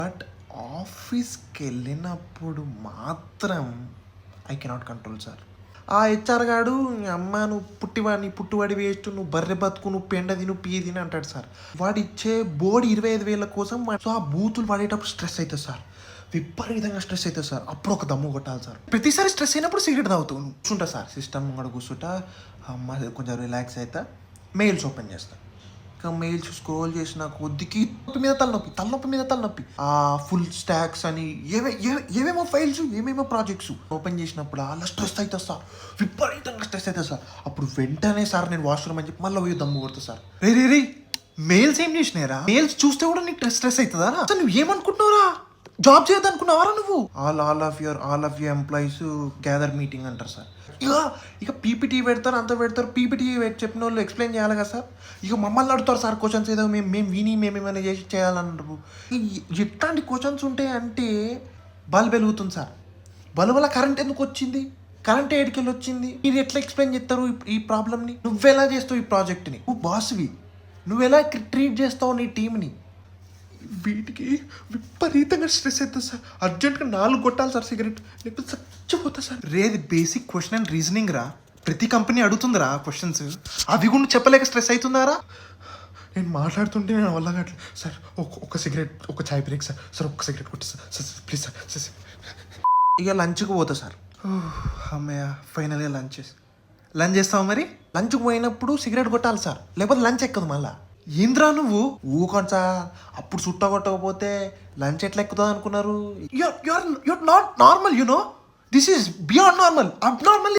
But ఆఫీస్కి వెళ్ళినప్పుడు మాత్రం ఐ కెనాట్ కంట్రోల్ సార్. ఆ హెచ్ఆర్ గాడు అమ్మ నువ్వు పుట్టువాడి వేస్ట్, నువ్వు బర్రె బతుకు, నువ్వు పెండ తిను పీ తిని అంటాడు సార్. వాడు ఇచ్చే బోర్డు 25,000 కోసం సో ఆ బూతులు పడేటప్పుడు స్ట్రెస్ అవుతుంది సార్, విపరీతంగా స్ట్రెస్ అవుతుంది సార్. అప్పుడు ఒక దమ్ము కొట్టాలి సార్. ప్రతిసారి స్ట్రెస్ అయినప్పుడు సిగరెట్ తాగుతాను కూర్చుంటా సార్, సిస్టమ్ ముంగడ కూర్చుంటా, అమ్మ కొంచెం రిలాక్స్ అవుతా, మెయిల్స్ ఓపెన్ చేస్తా. ఇంకా మెయిల్స్ స్క్రోల్ చేసిన కొద్దికి తలనొప్పి మీద తలనొప్పి. ఆ ఫుల్ స్టాక్స్ అని ఏమేమో ఫైల్స్, ఏమేమో ప్రాజెక్ట్స్ ఓపెన్ చేసినప్పుడు అలా స్ట్రెస్ అవుతుంది సార్, విపరీతంగా స్ట్రెస్ అవుతుంది సార్. అప్పుడు వెంటనే సార్ నేను వాష్రూమ్ అని చెప్పి మళ్ళీ పోయి దమ్ము కొడుతా సార్. రే మెయిల్స్ ఏం చేసినారా? మెయిల్స్ చూస్తే కూడా నీకు స్ట్రెస్ అవుతుందా? అసలు నువ్వు ఏమనుకుంటున్నావురా? జాబ్ చేయదనుకున్నావారా నువ్వు? All of your employees gather meeting అంటారు సార్. ఇక పీపీటీ పెడతారు, అంత పెడతారు. పీపీటీ చెప్పిన వాళ్ళు ఎక్స్ప్లెయిన్ చేయాలి కదా సార్. ఇక మమ్మల్ని అడుగుతారు సార్ క్వశ్చన్స్, ఏదో మేమేమైనా చేసి చేయాలంటారు. ఎట్లాంటి క్వశ్చన్స్ ఉంటాయి అంటే బల్బ్ వెలుగుతుంది సార్, బల్బ్ వల్ల కరెంట్ ఎందుకు వచ్చింది, కరెంట్ ఏడికెళ్ళి వచ్చింది, మీరు ఎట్లా ఎక్స్ప్లెయిన్ చేస్తారు ఈ ప్రాబ్లమ్ని, నువ్వెలా చేస్తావు ఈ ప్రాజెక్ట్ని, నువ్వు బాస్వి, నువ్వెలా ట్రీట్ చేస్తావు నీ టీంని. వీటికి విపరీతంగా స్ట్రెస్ అవుతుంది సార్. అర్జెంట్గా 4 కొట్టాలి సార్ సిగరెట్, లేకపోతే చచ్చిపోతా సార్. రేది బేసిక్ క్వశ్చన్ అండ్ రీజనింగ్ రా, ప్రతి కంపెనీ అడుగుతుందిరా క్వశ్చన్స్, అవి కూడా చెప్పలేక స్ట్రెస్ అవుతుందారా? నేను మాట్లాడుతుంటే నేను వల్ల కావట్లేదు సార్. ఒక సిగరెట్, ఒక చాయ్ బ్రేక్ సార్. సార్ ఒక్క సిగరెట్ కొట్టి సార్ ప్లీజ్ సార్. ఇక లంచ్కి పోతా సార్. అమ్మయ్య ఫైనల్గా లంచ్ చేస్తావు. మరి లంచ్కి పోయినప్పుడు సిగరెట్ కొట్టాలి సార్, లేకపోతే లంచ్ ఎక్కదు మళ్ళా. ఏంద్రా నువ్వు ఊకోండి సార్, అప్పుడు చుట్ట కొట్టకపోతే లంచ్ ఎట్లా ఎక్కుతుంది అనుకున్నారు? You're not normal, this is beyond normal, abnormal.